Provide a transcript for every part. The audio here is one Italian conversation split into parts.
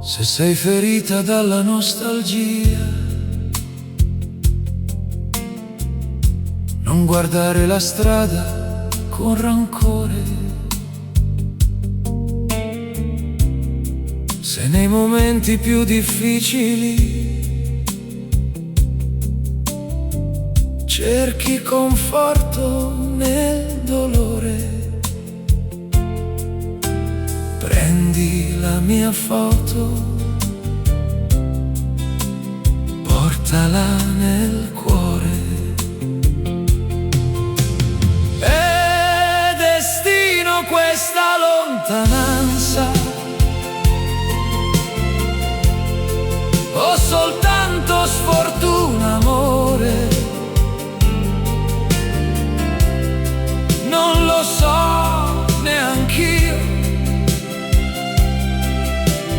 Se sei ferita dalla nostalgia, non guardare la strada con rancore. Se nei momenti più difficili cerchi conforto nel dolore, prendi la mia foto, portala nel cuore. È destino questa lontananza, o soltanto sfortuna, amore? Non lo so neanch'io,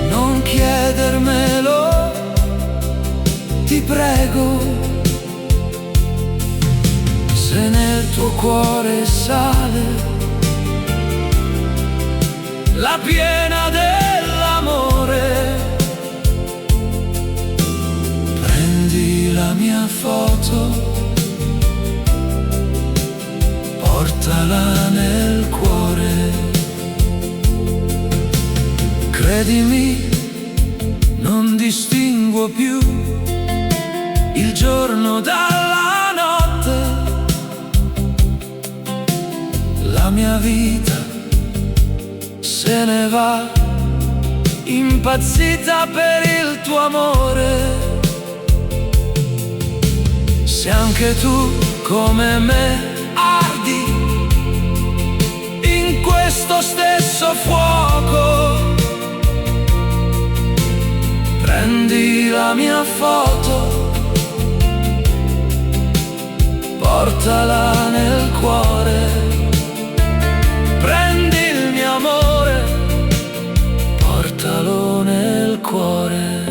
non chiedermelo, ti prego. Se nel tuo cuore sale la piena dell'amore, prendi la mia foto, portala nel cuore. Credimi, non distinguo più il giorno dalla notte. La mia vita se ne va, impazzita per il tuo amore. Se anche tu come me ardi in questo stesso fuoco, prendi la mia foto, portala nel cuore. Prendi il mio amore, portalo nel cuore.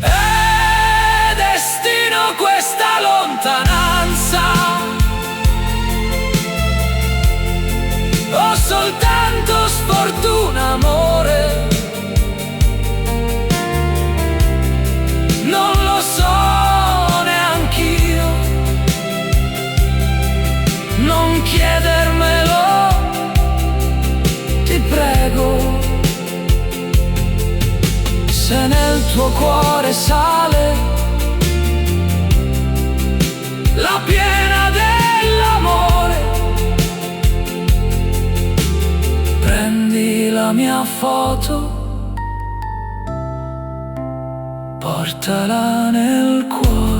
È destino questa lontananza, o soltanto sfortuna, amore? Non lo so neanch'io, non chiedermelo, ti prego. Se nel tuo cuore sale la piena dell'amore, prendi la mia foto, portala nel cuore.